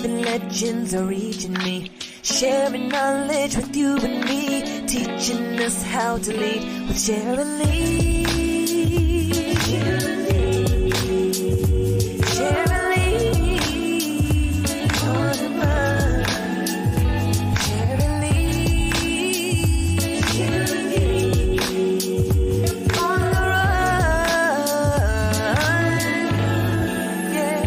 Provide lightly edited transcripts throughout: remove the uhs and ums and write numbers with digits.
living legends are reaching me, sharing knowledge with you and me, teaching us how to lead with Sharon Lee. Sharon Lee. Sharon Lee. On the run. Sharon Lee. Sharon Lee. On the run. Yeah.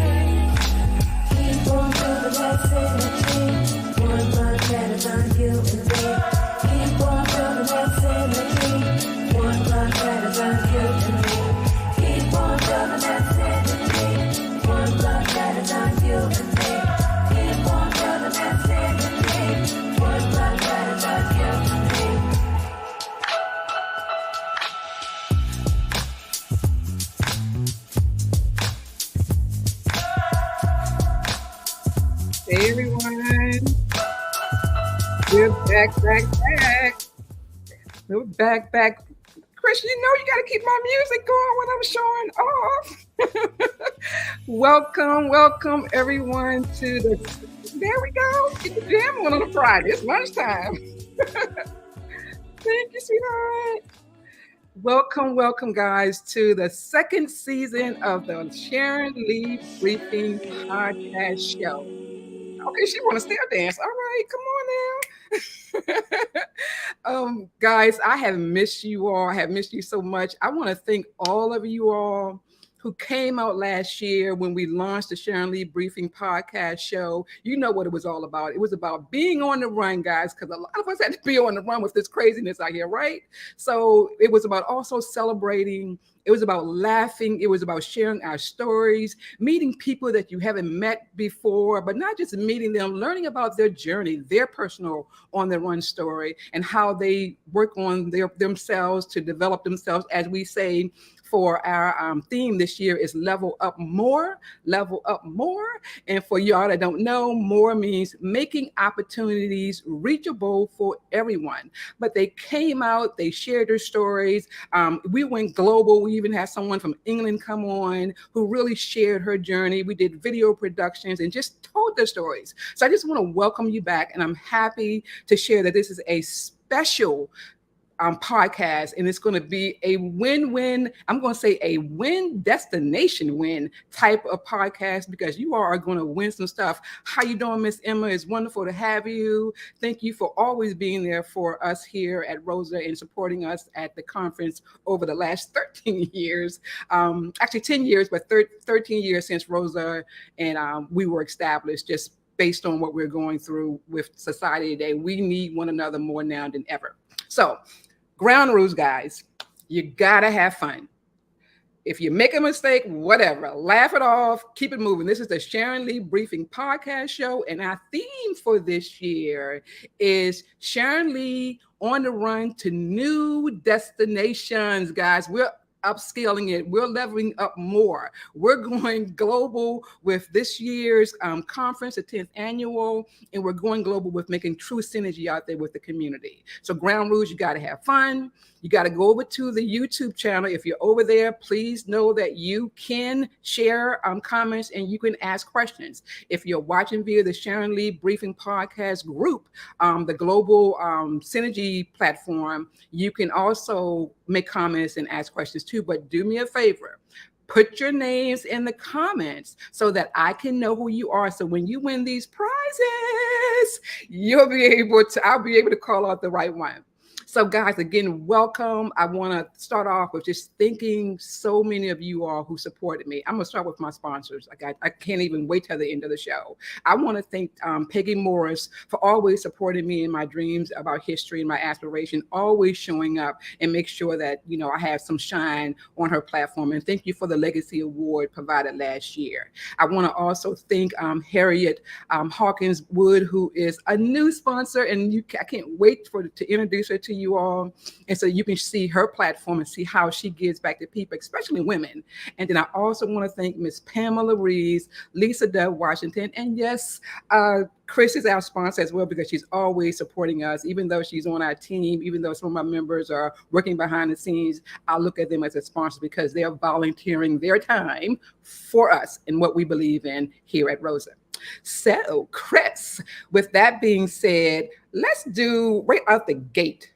Keep on building that synergy. One blood matters on you and me. Keep on building that synergy. One blood matters on you and me. Keep on building that synergy. One blood matters on you and me. Keep on building that synergy. One blood matters on you and me. Hey everyone, we're back. We're back. Chris, you know you got to keep my music going when I'm showing off. Welcome everyone to there we go, get the jam on a Friday, it's lunchtime. Thank you, sweetheart. Welcome guys to the second season of the Sharon Lee Briefing Podcast Show. Okay, she want to still dance. All right, come on now. Guys, I have missed you all. I have missed you so much. I want to thank all of you all who came out last year when we launched the Sharon Lee Briefing Podcast Show. You know what it was all about. It was about being on the run, guys, because a lot of us had to be on the run with this craziness out here, right? So it was about also celebrating. It was about laughing. It was about sharing our stories, meeting people that you haven't met before, but not just meeting them, learning about their journey, their personal on the run story, and how they work on themselves to develop themselves. As we say, for our theme this year is level up more. And for y'all that don't know, more means making opportunities reachable for everyone. But they came out, they shared their stories. We went global. We even had someone from England come on who really shared her journey. We did video productions and just told their stories. So I just want to welcome you back. And I'm happy to share that this is a special podcast, and it's going to be a win-win. I'm going to say a win destination win type of podcast, because you all are going to win some stuff. How you doing, Miss Emma? It's wonderful to have you. Thank you for always being there for us here at ROASA and supporting us at the conference over the last 13 years. Actually 10 years, but 13 years since ROASA and we were established, just based on what we're going through with society today. We need one another more now than ever. So, ground rules, guys. You gotta have fun. If you make a mistake, whatever, laugh it off, keep it moving. This is the Sharon Lee Briefing Podcast Show, and our theme for this year is Sharon Lee on the run to new destinations, guys. We're upscaling it. We're leveling up more. We're going global with this year's conference, the 10th annual, and we're going global with making true synergy out there with the community. So ground rules, you got to have fun. You got to go over to the YouTube channel. If you're over there, please know that you can share comments and you can ask questions. If you're watching via the Sharon Lee Briefing Podcast group, the global synergy platform, you can also make comments and ask questions too. But do me a favor. Put your names in the comments so that I can know who you are. So when you win these prizes, I'll be able to call out the right one. So guys, again, welcome. I want to start off with just thanking so many of you all who supported me. I'm going to start with my sponsors. I can't even wait till the end of the show. I want to thank Peggy Morris for always supporting me in my dreams about history and my aspiration, always showing up and make sure that, you know, I have some shine on her platform. And thank you for the Legacy Award provided last year. I want to also thank Harriet Hawkins Wood, who is a new sponsor, and I can't wait to introduce her to you all, and so you can see her platform and see how she gives back to people, especially women. And then I also want to thank Miss Pamela Reeves, Lisa Dove Washington, and yes, Chris is our sponsor as well, because she's always supporting us, even though she's on our team, even though some of my members are working behind the scenes. I look at them as a sponsor because they are volunteering their time for us and what we believe in here at ROASA. So, Chris, with that being said, let's do right out the gate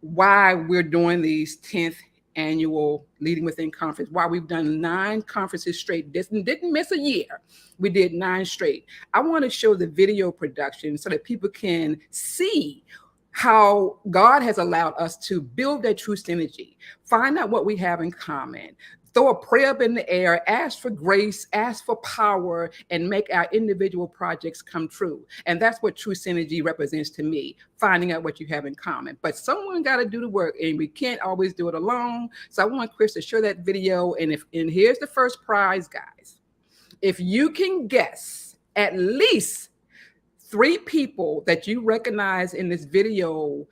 why we're doing these 10th annual Leading Within Conference, why we've done 9 conferences straight. Didn't miss a year. We did 9 straight. I want to show the video production so that people can see how God has allowed us to build that true synergy, find out what we have in common, throw a prayer up in the air, ask for grace, ask for power, and make our individual projects come true. And that's what true synergy represents to me, finding out what you have in common. But someone got to do the work, and we can't always do it alone. So I want Chris to show that video. And here's the first prize, guys. If you can guess at least 3 people that you recognize in this video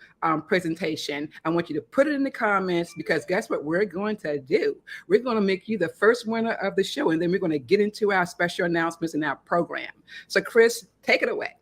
presentation, I want you to put it in the comments, because guess what we're going to do? We're going to make you the first winner of the show, and then we're going to get into our special announcements in our program. So Chris, take it away.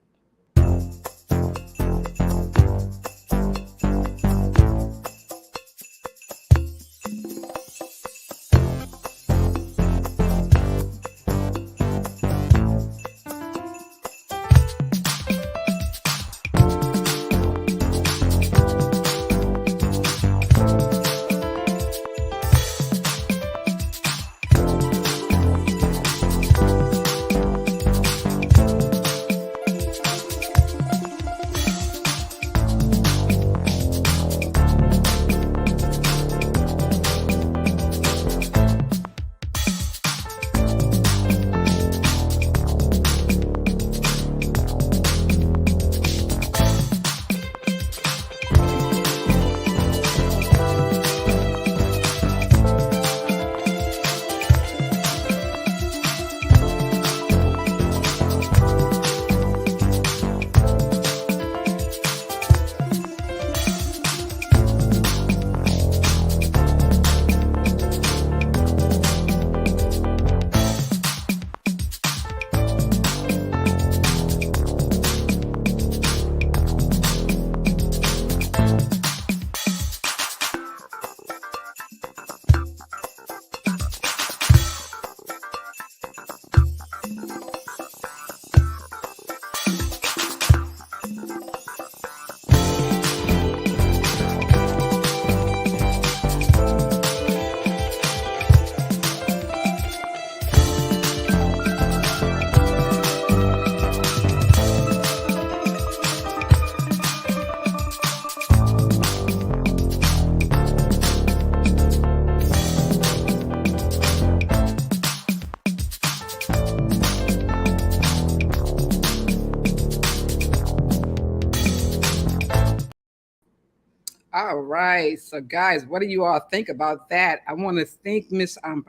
All right. So, guys, what do you all think about that? I want to thank Miss I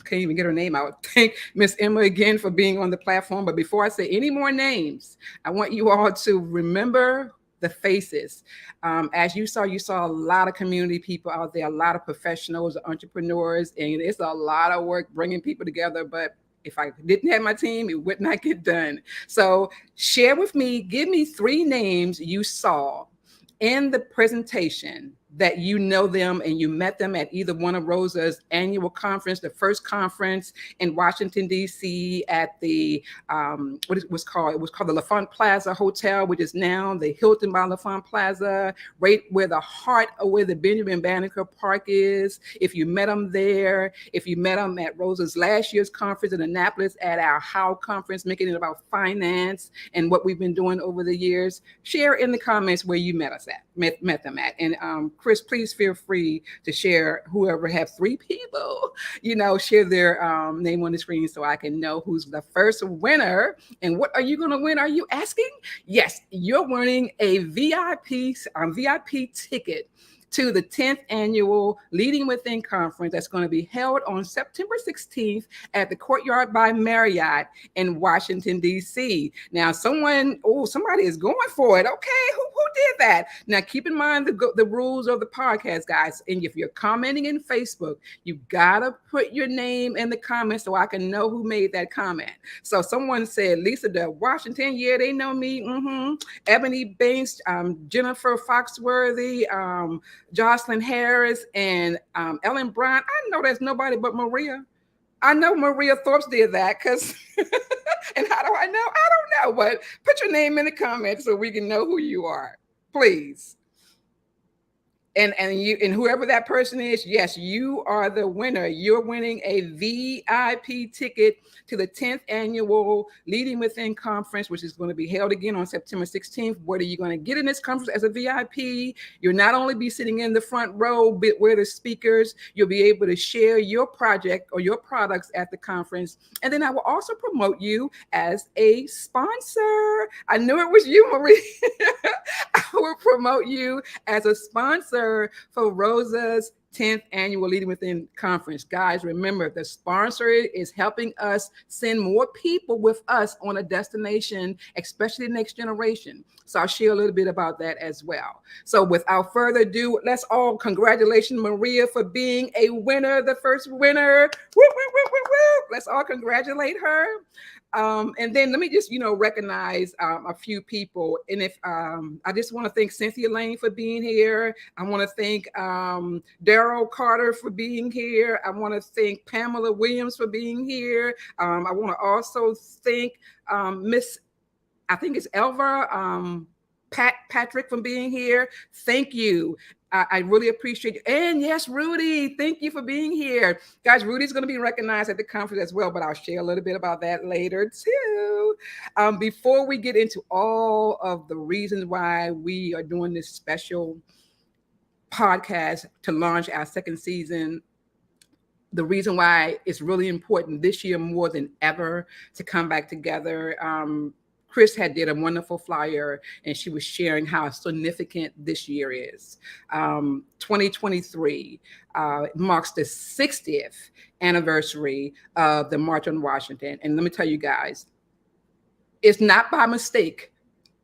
can't even get her name out. Thank Miss Emma again for being on the platform. But before I say any more names, I want you all to remember the faces. As you saw a lot of community people out there, a lot of professionals, entrepreneurs, and it's a lot of work bringing people together. But if I didn't have my team, it would not get done. So share with me, give me 3 names you saw in the presentation that you know them and you met them at either one of ROASA's annual conference, the first conference in Washington, D.C. at the, what it was called? It was called the LaFont Plaza Hotel, which is now the Hilton by LaFont Plaza, right where the heart of where the Benjamin Banneker Park is. If you met them there, if you met them at ROASA's last year's conference in Annapolis at our How conference, making it about finance and what we've been doing over the years, share in the comments where you met us at, met them at. And Chris, please feel free to share whoever have 3 people, share their name on the screen so I can know who's the first winner. And what are you going to win? Are you asking? Yes, you're winning a VIP ticket to the 10th annual Leading Within Conference that's going to be held on September 16th at the Courtyard by Marriott in Washington, D.C. Now, somebody is going for it. Okay, who did that? Now, keep in mind the rules of the podcast, guys. And if you're commenting in Facebook, you got to put your name in the comments so I can know who made that comment. So someone said, Lisa de Washington, yeah, they know me. Ebony Banks, Jennifer Foxworthy, Jocelyn Harris, and Ellen Bryant. I know there's nobody but Maria. I know Maria Thorpe did that because And how do I know? I don't know. But put your name in the comments so we can know who you are, please. And you and whoever that person is, yes, you are the winner. You're winning a VIP ticket to the 10th annual Leading Within Conference, which is going to be held again on September 16th. What are you going to get in this conference as a VIP? You'll not only be sitting in the front row, but where the speakers, you'll be able to share your project or your products at the conference. And then I will also promote you as a sponsor. I knew it was you, Marie. I will promote you as a sponsor for ROSA's 10th annual Leading Within Conference. Guys, remember the sponsor is helping us send more people with us on a destination, especially the next generation. So I'll share a little bit about that as well. So without further ado, let's all congratulations, Maria, for being a winner, the first winner. Woo, woo, woo, woo, woo. Let's all congratulate her. And then let me just, recognize a few people. And if I just want to thank Cynthia Lane for being here. I want to thank Daryl Carter for being here. I want to thank Pamela Williams for being here. I want to also thank Miss, I think it's Elva Patrick from being here. Thank you. I really appreciate you. And yes, Rudy, thank you for being here. Guys, Rudy's going to be recognized at the conference as well, but I'll share a little bit about that later too. Before we get into all of the reasons why we are doing this special podcast to launch our second season, the reason why it's really important this year more than ever to come back together. Chris had did a wonderful flyer and she was sharing how significant this year is. 2023 marks the 60th anniversary of the March on Washington. And let me tell you guys, it's not by mistake.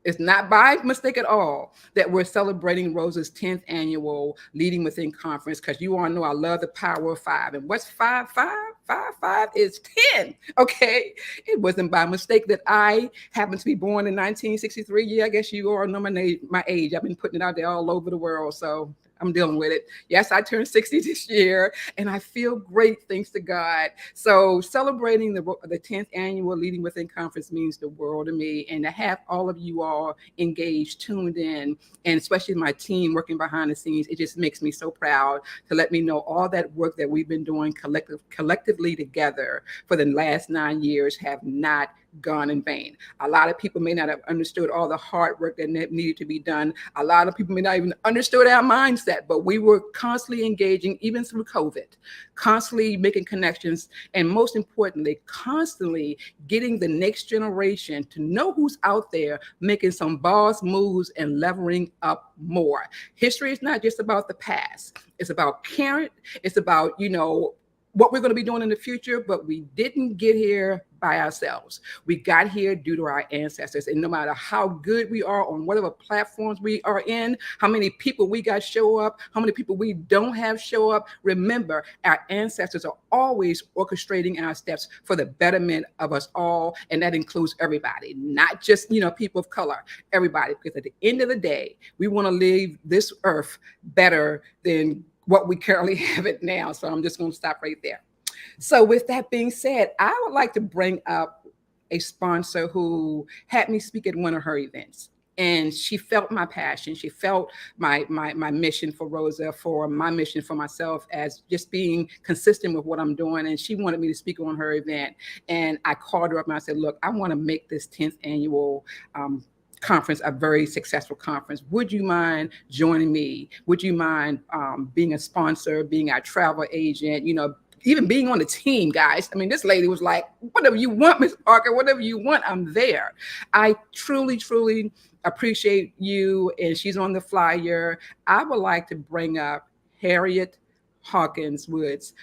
It's not by mistake at all that we're celebrating ROSA's 10th annual Leading Within Conference, because you all know I love the power of five. And what's five? Five is 10. Okay. It wasn't by mistake that I happened to be born in 1963. Yeah, I guess you all know my age. I've been putting it out there all over the world. So I'm dealing with it. Yes, I turned 60 this year and I feel great, thanks to God. So celebrating the 10th annual Leading Within Conference means the world to me. And to have all of you all engaged, tuned in, and especially my team working behind the scenes, it just makes me so proud to let me know all that work that we've been doing collectively together for the last 9 years have not gone in vain. A lot of people may not have understood all the hard work that needed to be done. A lot of people may not even understood our mindset, but we were constantly engaging, even through COVID, constantly making connections, and most importantly, constantly getting the next generation to know who's out there making some boss moves and leveling up more. History is not just about the past. It's about current. It's about, what we're going to be doing in the future, but we didn't get here by ourselves. We got here due to our ancestors. And no matter how good we are on whatever platforms we are in, how many people we got show up, how many people we don't have show up, remember, our ancestors are always orchestrating our steps for the betterment of us all. And that includes everybody, not just, people of color, everybody. Because at the end of the day, we want to leave this earth better than what we currently have it now. So I'm just going to stop right there. So with that being said, I would like to bring up a sponsor who had me speak at one of her events. And she felt my passion. She felt my mission for ROSA, for my mission for myself as just being consistent with what I'm doing. And she wanted me to speak on her event. And I called her up and I said, look, I want to make this 10th annual conference a very successful conference. Would you mind joining me? Would you mind being a sponsor, being our travel agent, even being on the team, guys? I mean, this lady was like, whatever you want, Miss Parker, whatever you want, I'm there. I truly, truly appreciate you. And she's on the flyer. I would like to bring up Harriet Hawkins Woods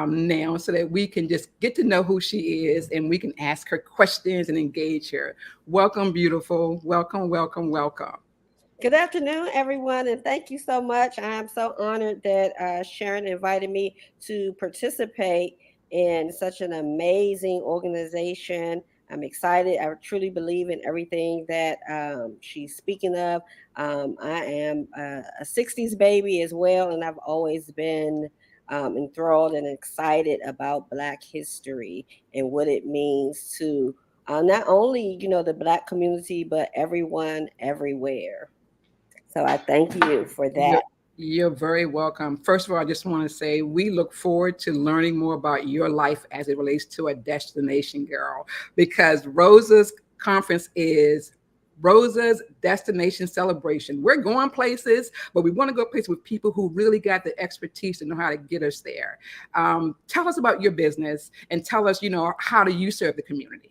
now, so that we can just get to know who she is and we can ask her questions and engage her. Welcome, beautiful. Welcome, welcome, welcome. Good afternoon, everyone, and thank you so much. I'm so honored that Sharon invited me to participate in such an amazing organization. I'm excited. I truly believe in everything that she's speaking of. I am a 60s baby as well, and I've always been enthralled and excited about Black history and what it means to not only, the Black community, but everyone everywhere. So I thank you for You're, that. you're very welcome. First of all, I just want to say we look forward to learning more about your life as it relates to a destination girl, because Rosa's conference is Rosa's destination celebration. We're going places, but we want to go places with people who really got the expertise to know how to get us there. Tell us about your business and tell us, how do you serve the community?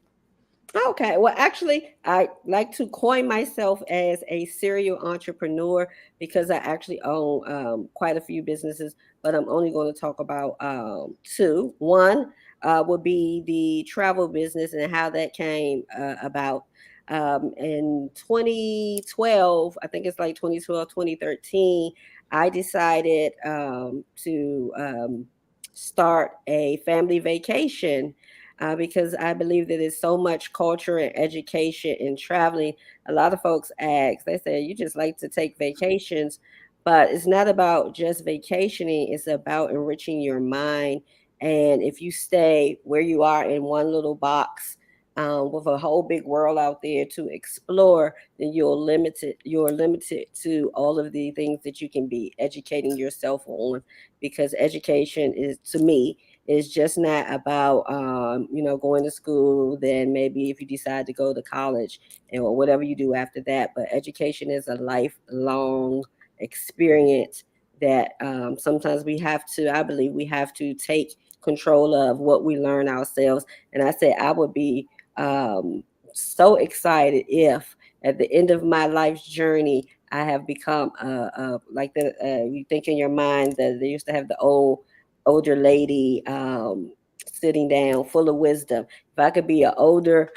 Okay. Well, actually, I like to coin myself as a serial entrepreneur because I actually own quite a few businesses, but I'm only going to talk about two. One would be the travel business and how that came about. In 2012, I think it's like 2012, 2013, I decided to start a family vacation because I believe that there's so much culture and education in traveling. A lot of folks ask, they say, you just like to take vacations, but it's not about just vacationing, it's about enriching your mind. And if you stay where you are in one little box, with a whole big world out there to explore, then you're limited to all of the things that you can be educating yourself on. Because education is, to me, it's just not about going to school. Then maybe if you decide to go to college or whatever you do after that, but education is a lifelong experience that sometimes we have to. I believe we have to take control of what we learn ourselves. And I said I would be so excited if at the end of my life's journey I have become like the you think in your mind that they used to have the older lady sitting down full of wisdom. If I could be an older,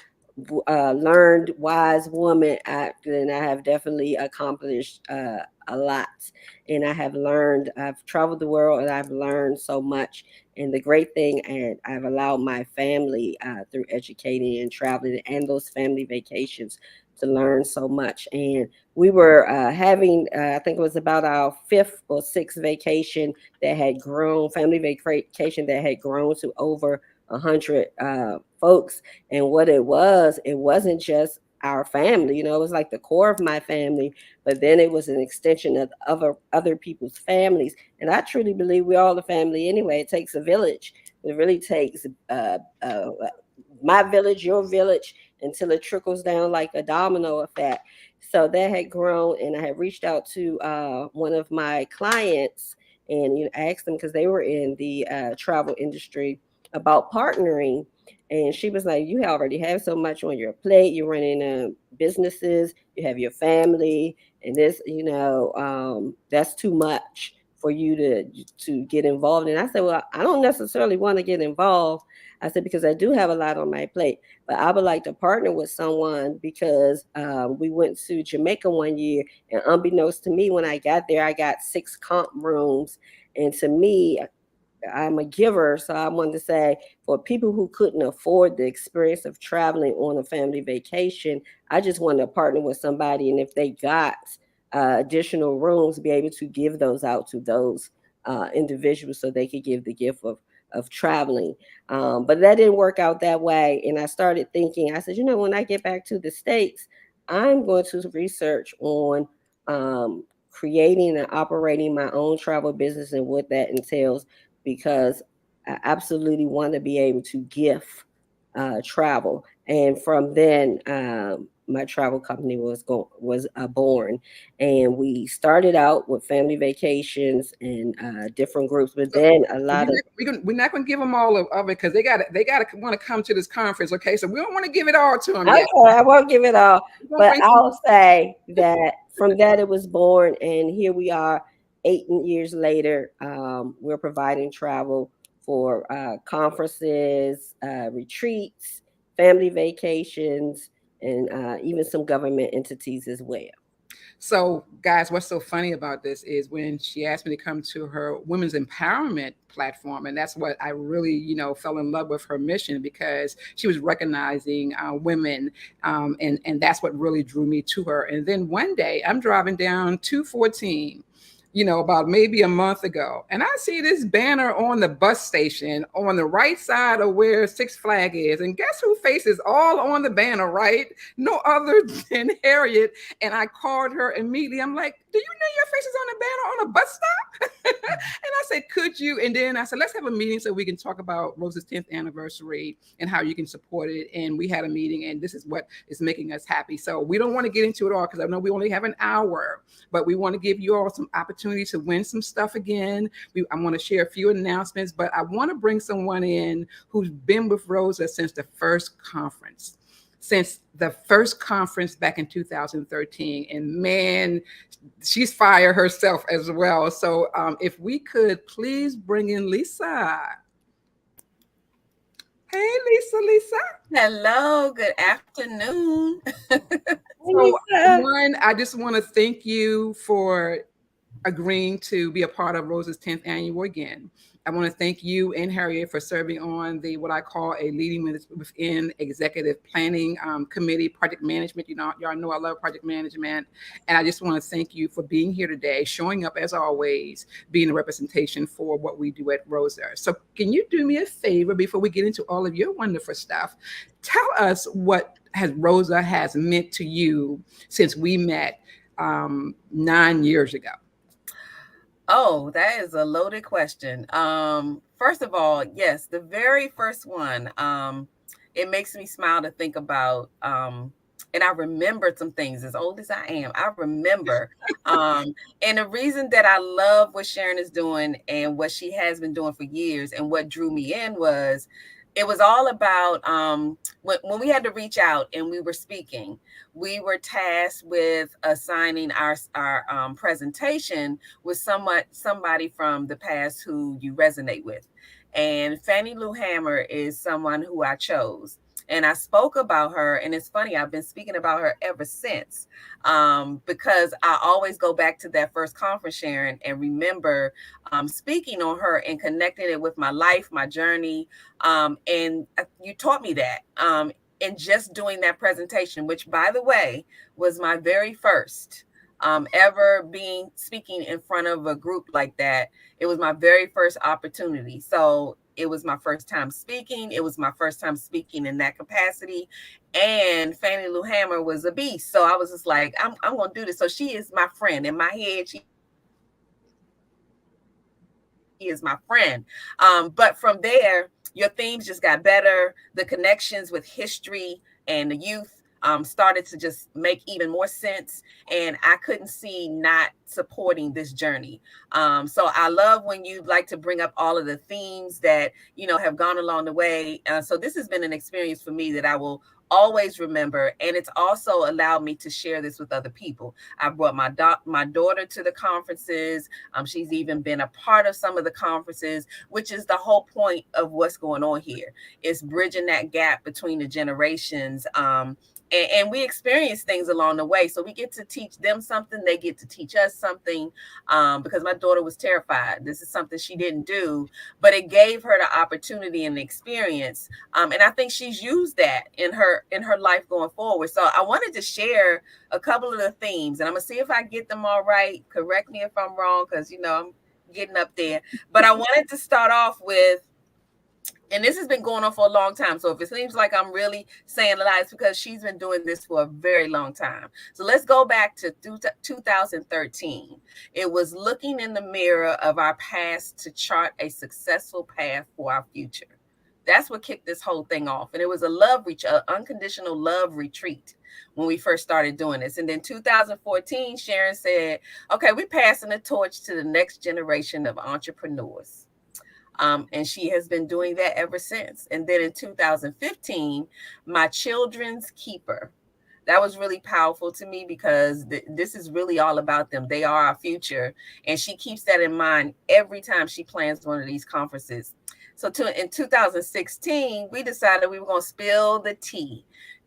learned, wise woman, then I have definitely accomplished a lot. And I've traveled the world and I've learned so much. And the great thing, and I've allowed my family through educating and traveling and those family vacations to learn so much. And we were having, I think it was about our fifth or sixth vacation that had grown, family vacation that had grown to over 100 folks. And what it wasn't just our family, it was like the core of my family, but then it was an extension of other people's families. And I truly believe we're all a family anyway. It takes a village. It really takes my village, your village, until it trickles down like a domino effect. So that had grown, and I had reached out to one of my clients, and asked them because they were in the travel industry about partnering. And she was like, "You already have so much on your plate. You're running businesses. You have your family, and this, that's too much for you to get involved in." I said, "Well, I don't necessarily want to get involved." I said, "Because I do have a lot on my plate, but I would like to partner with someone because we went to Jamaica one year, and unbeknownst to me, when I got there, I got 6 comp rooms, and to me, I'm a giver, so I wanted to say for people who couldn't afford the experience of traveling on a family vacation, I just wanted to partner with somebody, and if they got additional rooms, be able to give those out to those individuals so they could give the gift of traveling. But that didn't work out that way, and I started thinking. I said, when I get back to the States, I'm going to research on creating and operating my own travel business and what that entails because I absolutely want to be able to gift travel. And from then, my travel company was born, and we started out with family vacations and different groups. But So then a we're lot of not going to give them all of it because they got to want to come to this conference. Okay, so we don't want to give it all to them yet. okay, I won't give it all, We're going to but bring some. I'll say that from that it was born, and here we are, 8 years later. We're providing travel for conferences, retreats, family vacations, and even some government entities as well. So, guys, what's so funny about this is when she asked me to come to her women's empowerment platform, and that's what I really, fell in love with her mission because she was recognizing women, and that's what really drew me to her. And then one day, I'm driving down 214 about maybe a month ago. And I see this banner on the bus station on the right side of where Six Flag is. And guess who faces all on the banner, right? No other than Harriet. And I called her immediately. I'm like, do you know your face is on the banner on a bus stop? And I said, could you? And then I said, let's have a meeting so we can talk about Rosa's 10th anniversary and how you can support it. And we had a meeting, and this is what is making us happy. So we don't want to get into it all because I know we only have an hour, but we want to give you all some opportunity to win some stuff again. I want to share a few announcements, but I want to bring someone in who's been with Rosa since the first conference. Back in 2013. And man, she's fire herself as well. So if we could please bring in Lisa. Hey, Lisa. Hello, good afternoon. So one, I just want to thank you for agreeing to be a part of Rosa's 10th annual again. I want to thank you and Harriet for serving on the what I call a leading within executive planning committee, project management. Y'all know I love project management. And I just want to thank you for being here today, showing up as always, being a representation for what we do at Rosa. So can you do me a favor before we get into all of your wonderful stuff? Tell us what Rosa has meant to you since we met 9 years ago. Oh, that is a loaded question. First of all, yes, the very first one, it makes me smile to think about, and I remembered some things as old as I am. I remember. And the reason that I love what Sharon is doing and what she has been doing for years and what drew me in was it was all about when we had to reach out and we were speaking, we were tasked with assigning our presentation with somebody from the past who you resonate with. And Fannie Lou Hammer is someone who I chose. And I spoke about her, and it's funny, I've been speaking about her ever since, because I always go back to that first conference, Sharon, and remember speaking on her and connecting it with my life, my journey. And you taught me that in just doing that presentation, which, by the way, was my very first ever speaking in front of a group like that. It was my very first opportunity. So it was my first time speaking. It was my first time speaking in that capacity. And Fannie Lou Hammer was a beast. So I was just like, I'm going to do this. So she is my friend. In my head, she is my friend. But from there, your themes just got better. The connections with history and the youth started to just make even more sense. And I couldn't see not supporting this journey. So I love when you like to bring up all of the themes that, have gone along the way. So this has been an experience for me that I will always remember. And it's also allowed me to share this with other people. I brought my daughter to the conferences. She's even been a part of some of the conferences, which is the whole point of what's going on here. It's bridging that gap between the generations. And we experience things along the way. So we get to teach them something. They get to teach us something, because my daughter was terrified. This is something she didn't do, but it gave her the opportunity and the experience. And I think she's used that in her life going forward. So I wanted to share a couple of the themes, and I'm going to see if I get them all right. Correct me if I'm wrong, because, I'm getting up there. But I wanted to start off with, and this has been going on for a long time. So if it seems like I'm really saying a lot, it's because she's been doing this for a very long time. So let's go back to 2013. It was looking in the mirror of our past to chart a successful path for our future. That's what kicked this whole thing off. And it was an unconditional love retreat when we first started doing this. And then 2014, Sharon said, okay, we're passing the torch to the next generation of entrepreneurs. And she has been doing that ever since. And then in 2015, my children's keeper. That was really powerful to me because this is really all about them. They are our future. And she keeps that in mind every time she plans one of these conferences. So in 2016, we decided we were going to spill the tea.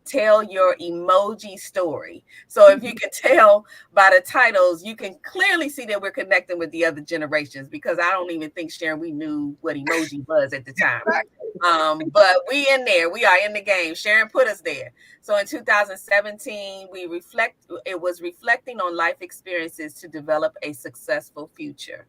tell your emoji story. So if you can tell by the titles, you can clearly see that we're connecting with the other generations, because I don't even think, Sharon, we knew what emoji was at the time. But we in there, we are in the game. Sharon put us there. So in 2017, it was reflecting on life experiences to develop a successful future.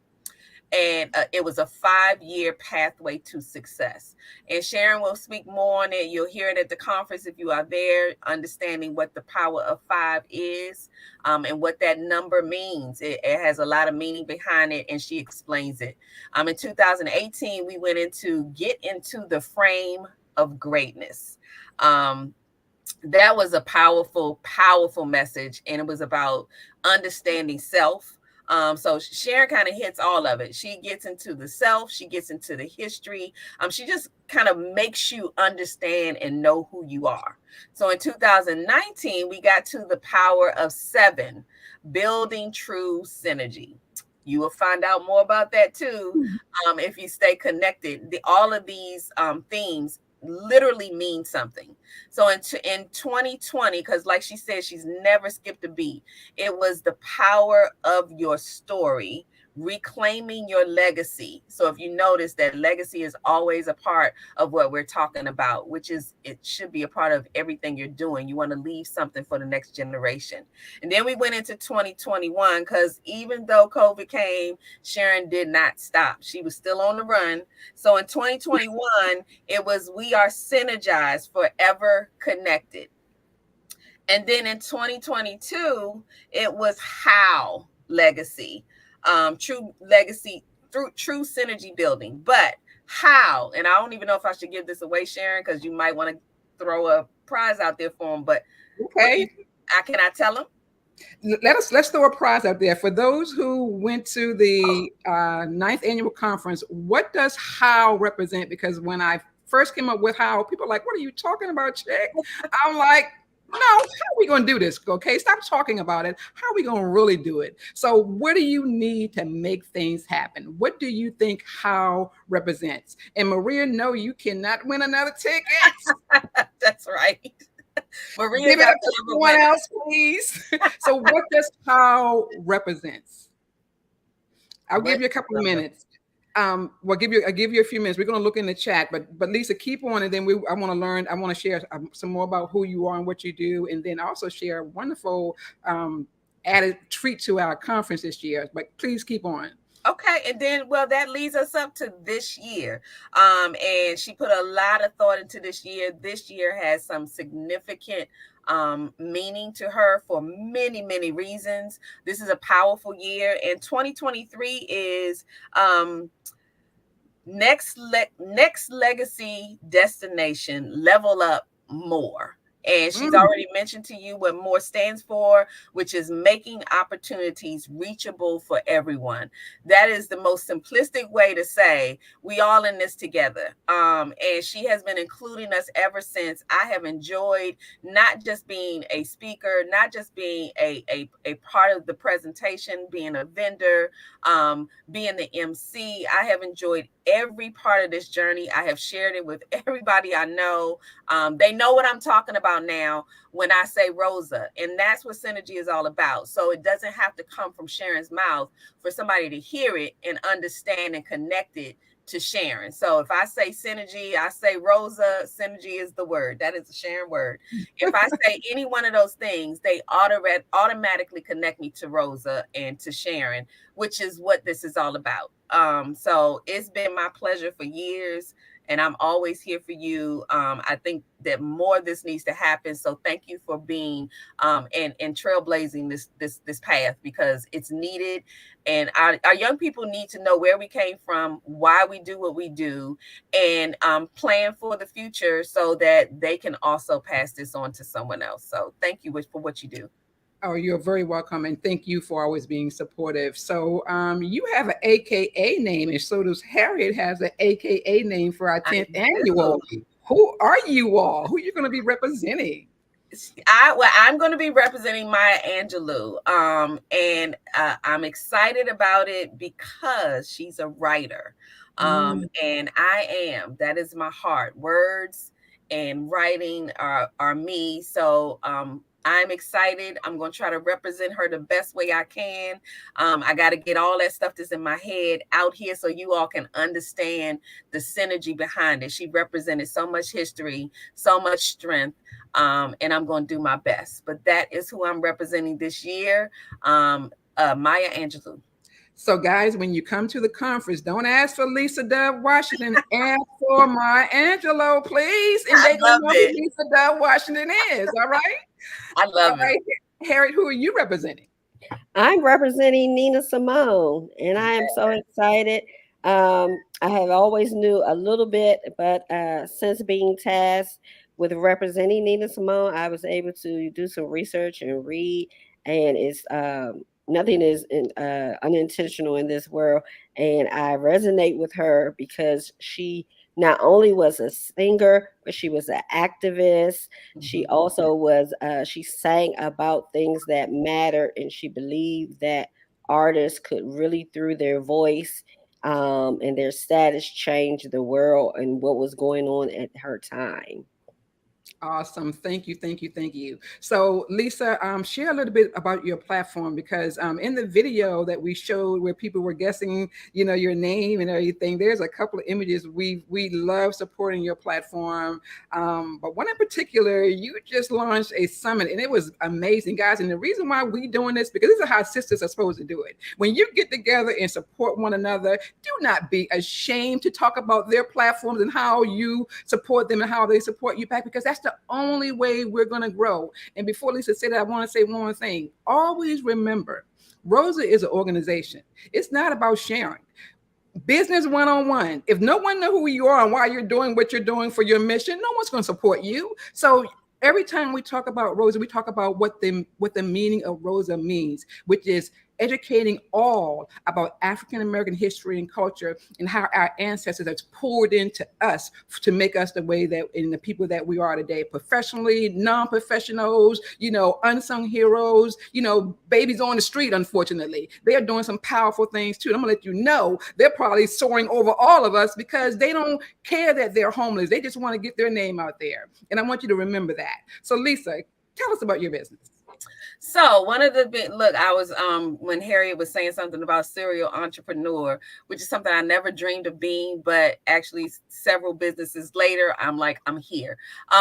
And it was a 5-year pathway to success. And Sharon will speak more on it. You'll hear it at the conference if you are there, understanding what the power of 5 is, and what that number means. It has a lot of meaning behind it, and she explains it. In 2018, we went get into the frame of greatness. That was a powerful, powerful message, and it was about understanding self. So Sharon kind of hits all of it. She gets into the self, she gets into the history. She just kind of makes you understand and know who you are. So in 2019, we got to the power of 7, building true synergy. You will find out more about that too, if you stay connected. All of these themes literally mean something. So in 2020, because like she said, she's never skipped a beat. It was the power of your story, reclaiming your legacy. So if you notice that legacy is always a part of what we're talking about, which is, it should be a part of everything you're doing. You want to leave something for the next generation. And then we went into 2021, because even though COVID came, Sharon did not stop. She was still on the run. So in 2021, it was, we are synergized, forever connected. And then in 2022, it was how legacy, true legacy through true synergy building. But how, and I don't even know if I should give this away, Sharon, because you might want to throw a prize out there for them. But okay, can I tell them? Let's throw a prize out there for those who went to the 9th annual conference. What does how represent? Because when I first came up with how, people are like, "What are you talking about, chick?" I'm like, no, how are we going to do this? Okay, stop talking about it. How are we going to really do it? So what do you need to make things happen? What do you think how represents? And Maria, no, you cannot win another ticket. That's right. Maria, give it up to someone else, please. So what does how represents? I'll give you a couple of minutes. I'll give you a few minutes. We're going to look in the chat, but Lisa, keep on, and then I want to learn. I want to share some more about who you are and what you do, and then also share a wonderful added treat to our conference this year. But please keep on. Okay, and then, well, that leads us up to this year. And she put a lot of thought into this year. This year has some significant meaning to her for many, many reasons. This is a powerful year, and 2023 is next legacy destination, level up more. And she's already mentioned to you what MORE stands for, which is making opportunities reachable for everyone. That is the most simplistic way to say we all in this together. And she has been including us ever since. I have enjoyed not just being a speaker, not just being a part of the presentation, being a vendor, being the MC. I have enjoyed every part of this journey. I have shared it with everybody I know. They know what I'm talking about now when I say ROSA, and that's what synergy is all about. So it doesn't have to come from Sharon's mouth for somebody to hear it and understand and connect it to Sharon. So if I say synergy, I say ROSA. Synergy is the word. That is a Sharon word. If I say any one of those things, they automatically connect me to ROSA and to Sharon, which is what this is all about. So it's been my pleasure for years, and I'm always here for you. I think that more of this needs to happen. So thank you for being and trailblazing this path, because it's needed. And our young people need to know where we came from, why we do what we do, and plan for the future so that they can also pass this on to someone else. So thank you for what you do. Oh, you're very welcome, and thank you for always being supportive. So you have an AKA name, and so does Harriet has an AKA name for our 10th annual. Who are you all? Who are you going to be representing? I'm going to be representing Maya Angelou, and I'm excited about it because she's a writer, and I am. That is my heart. Words and writing are me. So I'm excited. I'm going to try to represent her the best way I can. I got to get all that stuff that's in my head out here so you all can understand the synergy behind it. She represented so much history, so much strength, and I'm going to do my best. But that is who I'm representing this year, Maya Angelou. So, guys, when you come to the conference, don't ask for Lisa Dove Washington. Ask for Maya Angelou, please. And I they're going love to know who it. Lisa Dove Washington is. All right. I All love it. right. Harriet, who are you representing? I'm representing Nina Simone, and I am so excited. I have always knew a little bit, but since being tasked with representing Nina Simone, I was able to do some research and read, and it's nothing is unintentional in this world, and I resonate with her because she not only was a singer, but she was an activist. She also was, she sang about things that matter, and she believed that artists could really, through their voice and their status, change the world and what was going on at her time. Awesome. Thank you. Thank you. Thank you. So, Lisa, share a little bit about your platform because in the video that we showed where people were guessing, your name and everything, there's a couple of images. We love supporting your platform. But one in particular, you just launched a summit and it was amazing, guys. And the reason why we doing this, because this is how sisters are supposed to do it. When you get together and support one another, do not be ashamed to talk about their platforms and how you support them and how they support you back, because that's the only way we're going to grow. And before Lisa said that, I want to say one more thing. Always remember, ROSA is an organization. It's not about sharing. Business one-on-one. If no one knows who you are and why you're doing what you're doing for your mission, no one's going to support you. So every time we talk about ROSA, we talk about what the meaning of ROSA means, which is educating all about African American history and culture and how our ancestors have poured into us to make us the way that in the people that we are today, professionally, non-professionals, unsung heroes, babies on the street. Unfortunately, they are doing some powerful things too. And I'm gonna let you know they're probably soaring over all of us because they don't care that they're homeless. They just want to get their name out there. And I want you to remember that. So, Lisa, tell us about your business. So one of the big look, I was when Harriet was saying something about serial entrepreneur, which is something I never dreamed of being, but actually several businesses later, I'm like, I'm here.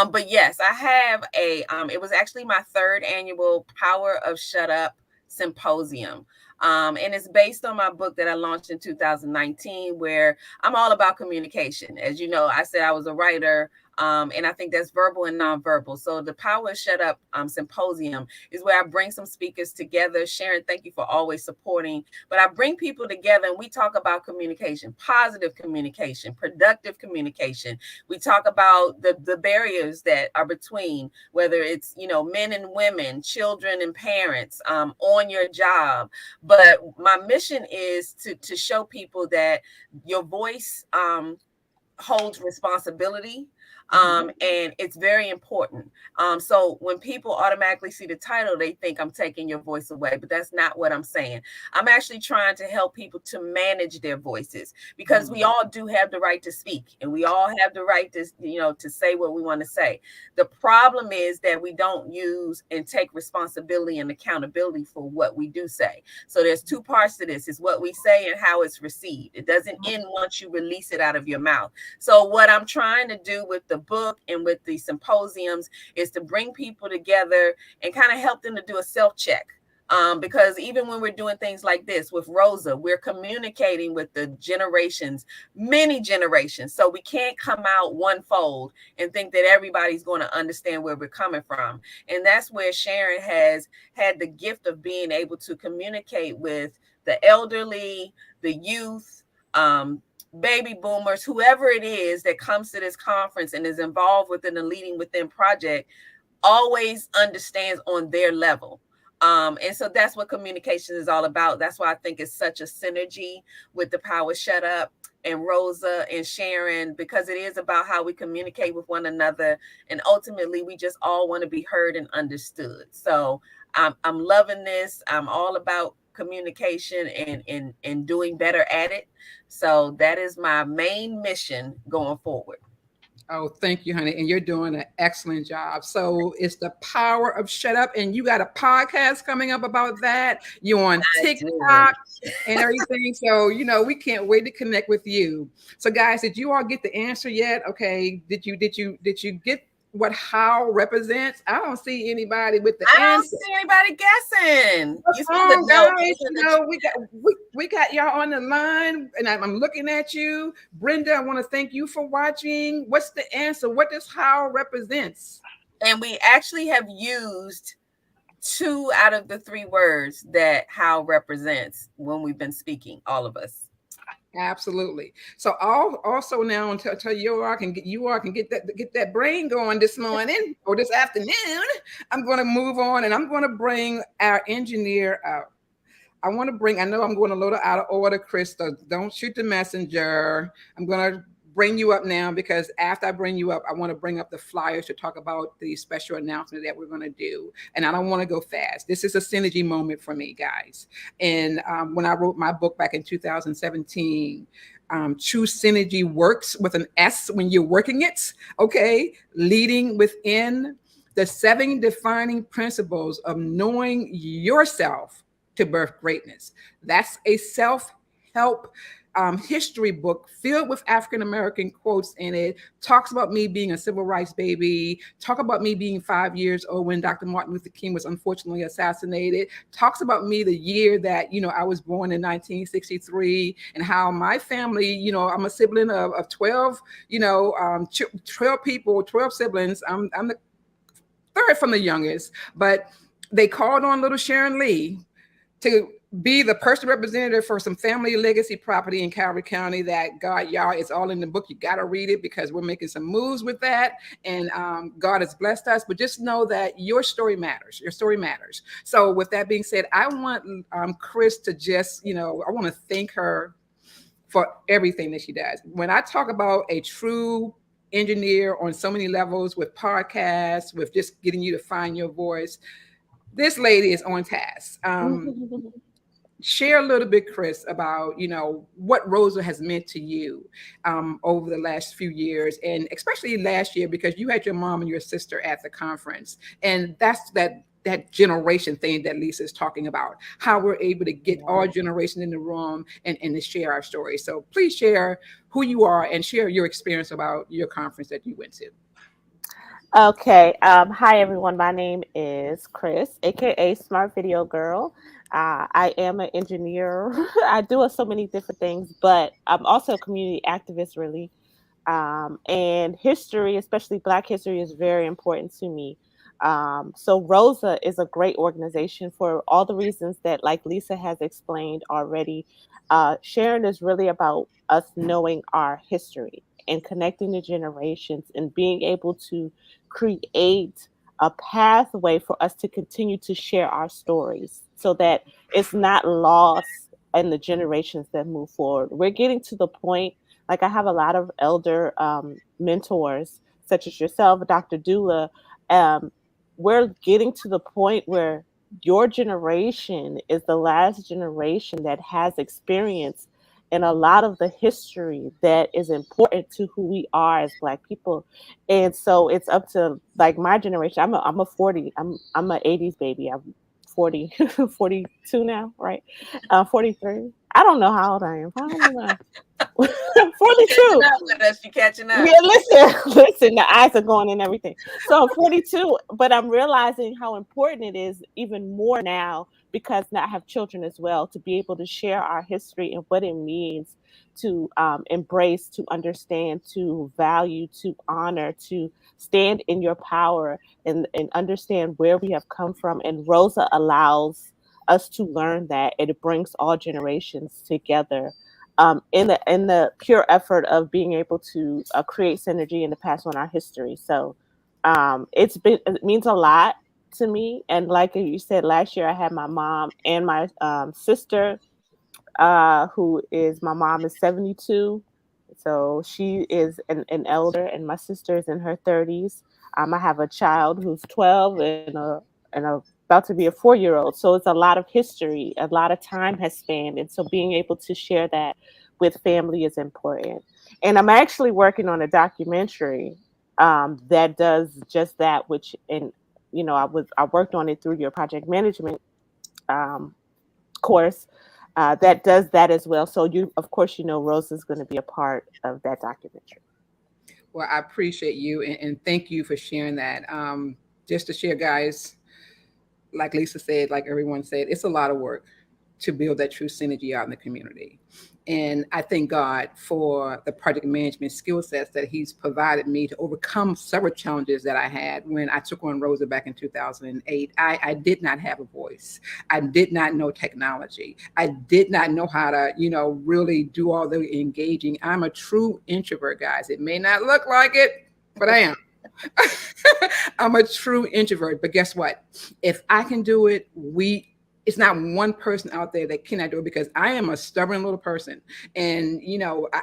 But yes, I have it was actually my third annual Power of Shut Up Symposium. And it's based on my book that I launched in 2019, where I'm all about communication. As you know, I said I was a writer. And I think that's verbal and nonverbal. So the Power of Shut Up Symposium is where I bring some speakers together. Sharon, thank you for always supporting. But I bring people together and we talk about communication, positive communication, productive communication. We talk about the barriers that are between, whether it's, men and women, children and parents, on your job. But my mission is to show people that your voice holds responsibility. And it's very important. So when people automatically see the title, they think I'm taking your voice away, but that's not what I'm saying. I'm actually trying to help people to manage their voices, because we all do have the right to speak and we all have the right to, to say what we want to say. The problem is that we don't use and take responsibility and accountability for what we do say. So there's two parts to this: is what we say and how it's received. It doesn't end once you release it out of your mouth. So what I'm trying to do with the book and with the symposiums is to bring people together and kind of help them to do a self-check. Because even when we're doing things like this with ROSA, we're communicating with the generations, many generations. So we can't come out one fold and think that everybody's going to understand where we're coming from. And that's where Sharon has had the gift of being able to communicate with the elderly, the youth, baby boomers, whoever it is that comes to this conference and is involved within the Leading Within project, always understands on their level. And so that's what communication is all about. That's why I think it's such a synergy with the Power Shut Up and ROSA and Sharon, because it is about how we communicate with one another. And ultimately, we just all want to be heard and understood. So I'm loving this. I'm all about communication and doing better at it. So that is my main mission going forward. Oh, thank you, honey. And you're doing an excellent job. So it's the power of shut up. And you got a podcast coming up about that. You're on I do. TikTok and everything. So, we can't wait to connect with you. So, guys, did you all get the answer yet? Okay. Did you get what how represents? I don't see anybody with the I don't answer. see anybody guessing. What's You see the wrong, note. guys? We got y'all on the line, and I'm looking at you, Brenda. I want to thank you for watching. What's the answer? What does how represents? And we actually have used 2 out of the 3 words that how represents when we've been speaking, all of us. Absolutely. So I'll also now until you all can get that brain going this morning or this afternoon. I'm going to move on, and I'm going to bring our engineer out. I know I'm going a little out of order, Krista. Don't shoot the messenger. I'm going to bring you up now because after I bring you up, I want to bring up the flyers to talk about the special announcement that we're going to do. And I don't want to go fast. This is a synergy moment for me, guys. And when I wrote my book back in 2017, True Synergy Works with an S when you're working it, okay? Leading within the 7 defining principles of knowing yourself to birth greatness. That's a self help history book filled with African American quotes in it. Talks about me being a civil rights baby. Talk about me being 5 years old when Dr. Martin Luther King was unfortunately assassinated. Talks about me the year that I was born in 1963 and how my family. I'm a sibling of 12. 12 people, 12 siblings. I'm the third from the youngest, but they called on little Sharon Lee to be the personal representative for some family legacy property in Calvary County that God, y'all, it's all in the book. You got to read it because we're making some moves with that. And God has blessed us. But just know that your story matters. Your story matters. So with that being said, I want Chris to just, I want to thank her for everything that she does. When I talk about a true engineer on so many levels with podcasts, with just getting you to find your voice, this lady is on task. Share a little bit, Chris, about what ROSA has meant to you over the last few years, and especially last year because you had your mom and your sister at the conference, and that's that generation thing that Lisa is talking about. How we're able to get our generation in the room and to share our stories. So please share who you are and share your experience about your conference that you went to. Okay. Hi, everyone. My name is Chris, aka Smart Video Girl. I am an engineer. I do so many different things, but I'm also a community activist, really. And history, especially Black history, is very important to me. So ROSA is a great organization for all the reasons that, like Lisa has explained already. Sharon is really about us knowing our history and connecting the generations and being able to create a pathway for us to continue to share our stories so that it's not lost in the generations that move forward. We're getting to the point, like I have a lot of elder mentors, such as yourself, Dr. Dula. We're getting to the point where your generation is the last generation that has experience in a lot of the history that is important to who we are as Black people. And so it's up to like my generation. I'm a 40. I'm an 80s baby. I'm 40, 42 now, right? 43. I don't know how old I am. I don't know. I'm 42. Catching up with us. You catching up. Yeah, listen, the eyes are going and everything. So I'm 42, but I'm realizing how important it is even more now because now I have children as well to be able to share our history and what it means to embrace, to understand, to value, to honor, to stand in your power and understand where we have come from. And Rosa allows us to learn that, and it brings all generations together in the pure effort of being able to create synergy and to pass on our history. So it means a lot to me. And like you said, last year I had my mom and my sister, who is my mom is 72. So she is an elder, and my sister is in her 30s. I have a child who's 12 and a about to be a 4-year-old. So it's a lot of history, a lot of time has spanned. And so being able to share that with family is important. And I'm actually working on a documentary that does just that, which, and I worked on it through your project management um, course, that does that as well. So you, of course, Rose is going to be a part of that documentary. Well, I appreciate you and thank you for sharing that. Just to share, guys, like Lisa said, like everyone said, it's a lot of work to build that true synergy out in the community. And I thank God for the project management skill sets that He's provided me to overcome several challenges that I had when I took on ROSA back in 2008. I did not have a voice. I did not know technology. I did not know how to, really do all the engaging. I'm a true introvert, guys. It may not look like it, but I am. I'm a true introvert, but guess what? If I can do it, it's not one person out there that cannot do it, because I am a stubborn little person. And,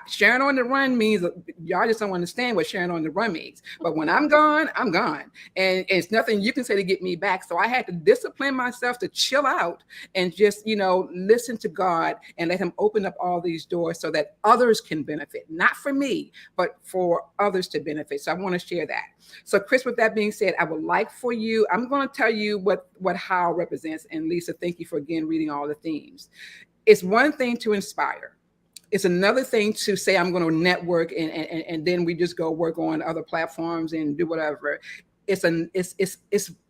Sharon on the run means, y'all just don't understand what Sharon on the run means. But when I'm gone, I'm gone. And it's nothing you can say to get me back. So I had to discipline myself to chill out and just, listen to God and let Him open up all these doors so that others can benefit, not for me, but for others to benefit. So I want to share that. So Chris, with that being said, I would like for you, I'm going to tell you what HOW represents. And Lisa, thank you for again reading all the themes. It's one thing to inspire. It's another thing to say, I'm going to network and then we just go work on other platforms and do whatever. It's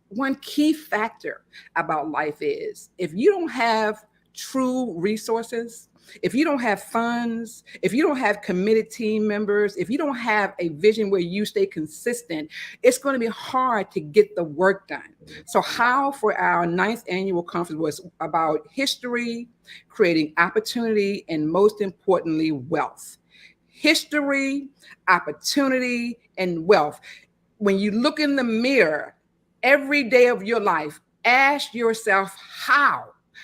one key factor about life is if you don't have true resources, if you don't have funds, if you don't have committed team members, if you don't have a vision where you stay consistent, it's going to be hard to get the work done. So HOW for our 9th annual conference was about history, creating opportunity, and most importantly, wealth. History, opportunity, and wealth. When you look in the mirror every day of your life, ask yourself,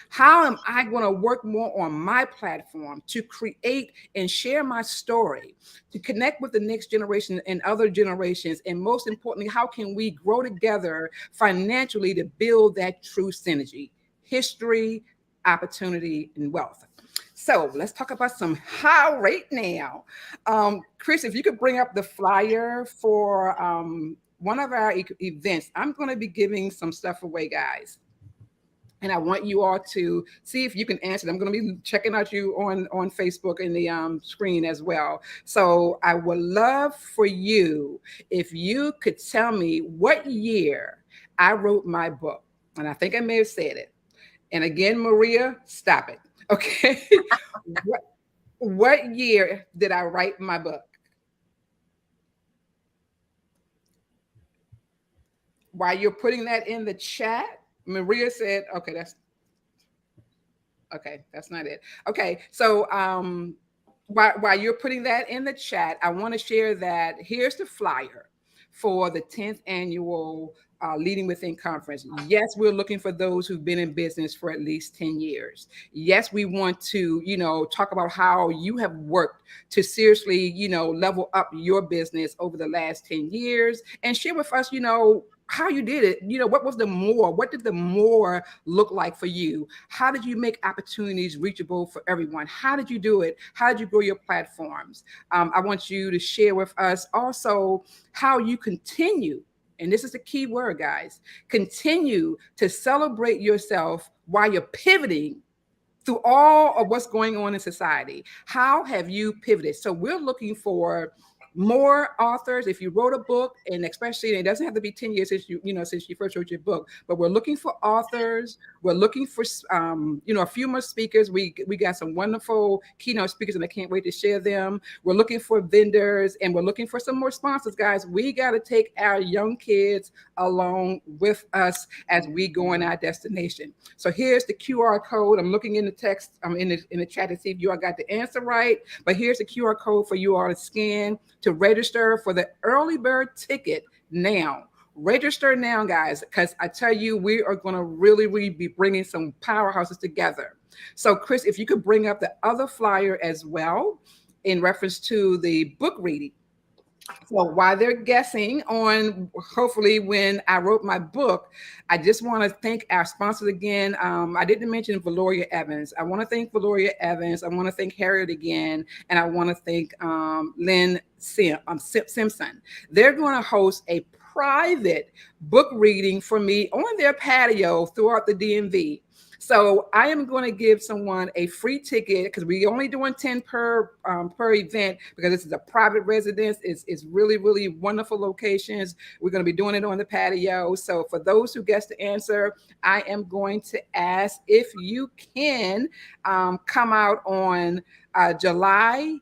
how am I going to work more on my platform to create and share my story, to connect with the next generation and other generations? And most importantly, how can we grow together financially to build that true synergy, history, opportunity, and wealth? So let's talk about some HOW right now. Chris, if you could bring up the flyer for one of our events. I'm going to be giving some stuff away, guys. And I want you all to see if you can answer. I'm going to be checking out you on Facebook in the screen as well. So I would love for you, if you could tell me what year I wrote my book. And I think I may have said it. And again, Maria, stop it. Okay. What year did I write my book? While you're putting that in the chat, Maria said, okay, that's not it. Okay, so while you're putting that in the chat, I want to share that here's the flyer for the 10th annual Leading Within Conference. Yes, we're looking for those who've been in business for at least 10 years. Yes, we want to, talk about how you have worked to seriously, level up your business over the last 10 years and share with us, how you did it. What was the more? What did the more look like for you? How did you make opportunities reachable for everyone? How did you do it? How did you grow your platforms? I want you to share with us also how you continue, and this is the key word, guys, continue to celebrate yourself while you're pivoting through all of what's going on in society. How have you pivoted? So we're looking for more authors. If you wrote a book, and especially, and it doesn't have to be 10 years since you first wrote your book, but we're looking for authors. We're looking for a few more speakers. We got some wonderful keynote speakers, and I can't wait to share them. We're looking for vendors, and we're looking for some more sponsors, guys. We got to take our young kids along with us as we go in our destination. So here's the QR code. I'm looking in the text, in the chat to see if you all got the answer right. But here's the QR code for you all to scan to register for the early bird ticket now. Register now, guys, because I tell you, we are going to really be bringing some powerhouses together. So Chris, if you could bring up the other flyer as well in reference to the book reading. So while they're guessing on hopefully when I wrote my book, I just want to thank our sponsors again. I didn't mention Valoria Evans. I want to thank Valoria Evans. I want to thank Harriet again. And I want to thank Lynn Simpson. They're going to host a private book reading for me on their patio throughout the DMV. So I am going to give someone a free ticket because we're only doing 10 per event because this is a private residence. It's really, really wonderful locations. We're going to be doing it on the patio. So for those who guess the answer, I am going to ask if you can come out on August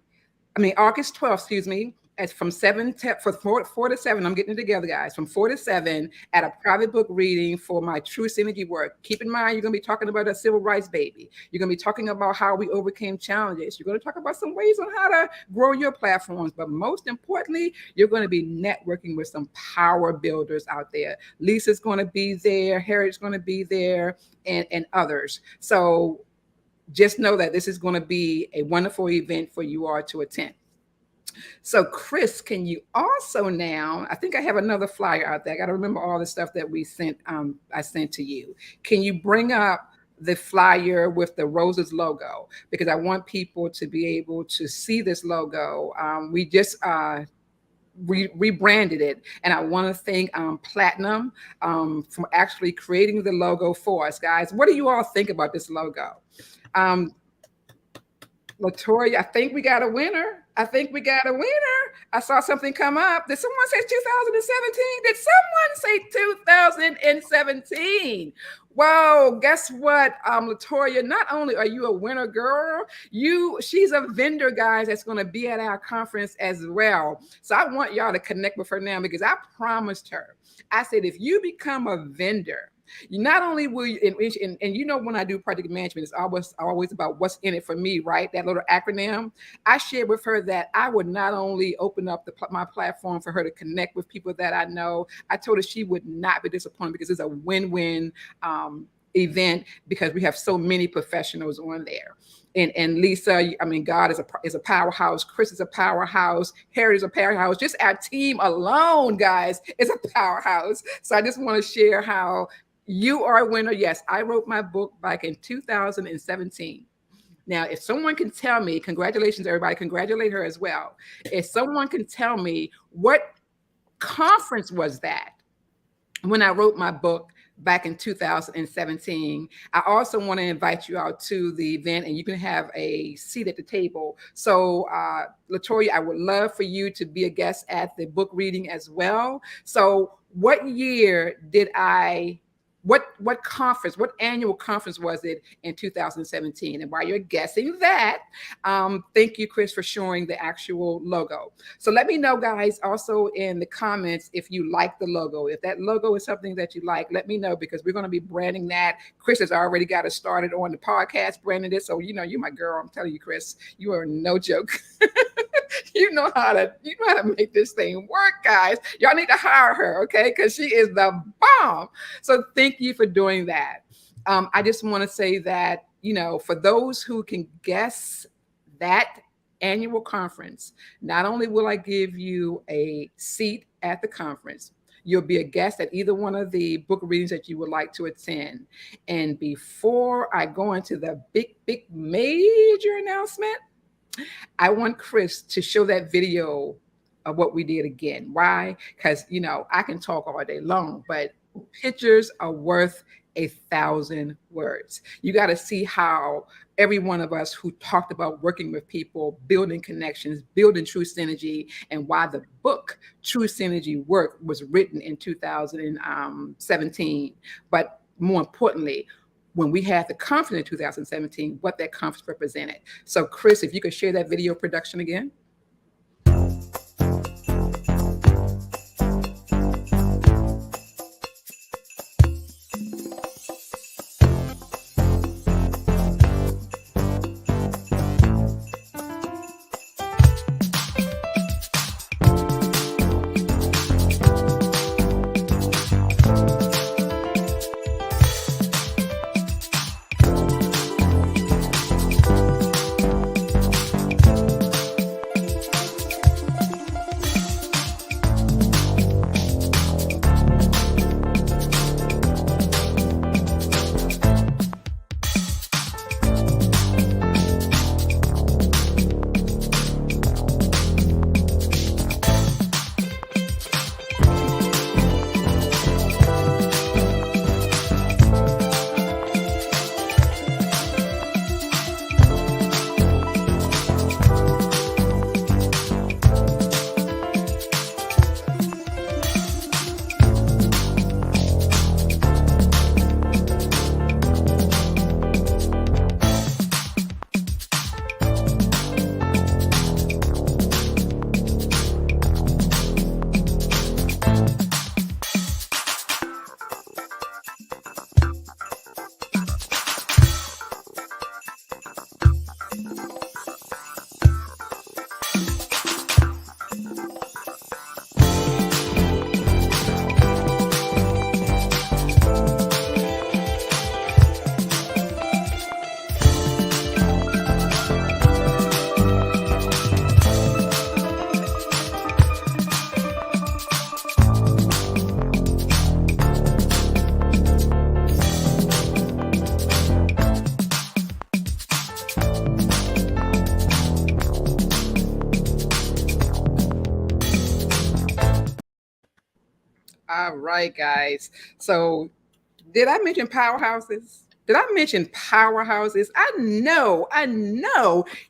12th, excuse me, as from 4 to 7. I'm getting it together, guys. From 4 to 7 at a private book reading for my True Synergy work. Keep in mind, you're going to be talking about a civil rights baby. You're going to be talking about how we overcame challenges. You're going to talk about some ways on how to grow your platforms. But most importantly, you're going to be networking with some power builders out there. Lisa's going to be there. Harriet's going to be there, and others. So just know that this is going to be a wonderful event for you all to attend. So, Chris, can you also now? I think I have another flyer out there. I got to remember all the stuff that we sent. I sent to you. Can you bring up the flyer with the Roses logo? Because I want people to be able to see this logo. We just rebranded it, and I want to thank Platinum for actually creating the logo for us, guys. What do you all think about this logo? Latoya, I think we got a winner. I saw something come up. Did someone say 2017? Did someone say 2017? Whoa, guess what, Latoya? Not only are you a winner, girl, she's a vendor, guys, that's going to be at our conference as well. So I want y'all to connect with her now because I promised her. I said, if you become a vendor, you not only will you, and you know, when I do project management, it's always about what's in it for me, right? That little acronym. I shared with her that I would not only open up my platform for her to connect with people that I know. I told her she would not be disappointed because it's a win-win event because we have so many professionals on there. And Lisa, I mean, God is a powerhouse. Chris is a powerhouse. Harry is a powerhouse. Just our team alone, guys, is a powerhouse. So I just want to share how you are a winner. Yes, I wrote my book back in 2017. Now, if someone can tell me, congratulations, everybody, congratulate her as well. If someone can tell me what conference was that when I wrote my book back in 2017, I also want to invite you out to the event and you can have a seat at the table. So Latoya, I would love for you to be a guest at the book reading as well. So what year did what conference, what annual conference was it in 2017? And while you're guessing that, thank you, Chris, for showing the actual logo. So let me know, guys, also in the comments if you like the logo. If that logo is something that you like, let me know because we're going to be branding that. Chris has already got us started on the podcast, branding it. So, you know, you're my girl. I'm telling you, Chris, you are no joke. You know how to make this thing work, guys. Y'all need to hire her, okay? Because she is the bomb. So thank you for doing that. I just want to say that, you know, for those who can guess that annual conference, not only will I give you a seat at the conference, you'll be a guest at either one of the book readings that you would like to attend. And before I go into the big major announcement, I want Chris to show that video of what we did again. Why? Because, you know, I can talk all day long, but pictures are worth 1,000 words. You got to see how every one of us who talked about working with people, building connections, building True Synergy, and why the book True Synergy Work was written in 2017. But more importantly, when we had the conference in 2017, what that conference represented. So Chris, if you could share that video production again. All right, guys. So, did I mention powerhouses? Did I mention powerhouses? I know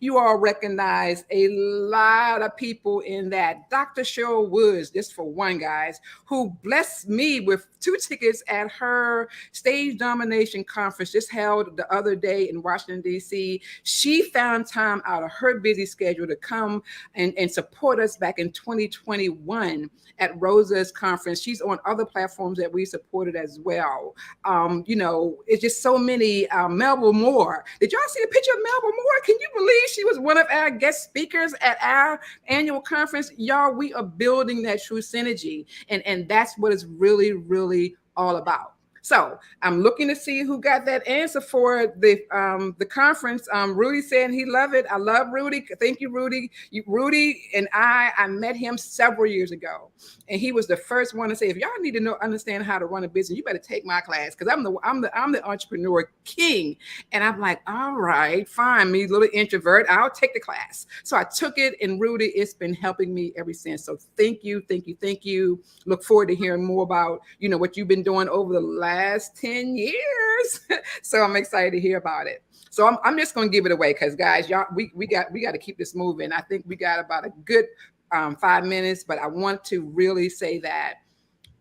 you all recognize a lot of people in that. Dr. Cheryl Woods, just for one, guys, who blessed me with 2 tickets at her stage domination conference just held the other day in Washington, D.C. She found time out of her busy schedule to come and support us back in 2021 at ROASA's conference. She's on other platforms that we supported as well. It's just so many. Melba Moore. Did y'all see a picture of Melba Moore? Can you believe she was one of our guest speakers at our annual conference? Y'all, we are building that true synergy. And that's what it's really, really all about. So I'm looking to see who got that answer for the conference. Rudy said he loved it. I love Rudy. Thank you, Rudy. Rudy and I met him several years ago, and he was the first one to say, if y'all need to understand how to run a business, you better take my class because I'm the entrepreneur king. And I'm like, all right, fine, me little introvert, I'll take the class. So I took it, and Rudy, it's been helping me ever since. So thank you, thank you, thank you. Look forward to hearing more about what you've been doing over the last 10 years. So I'm excited to hear about it. So I'm just going to give it away because, guys, y'all, we got to keep this moving. I think we got about a good 5 minutes, but I want to really say that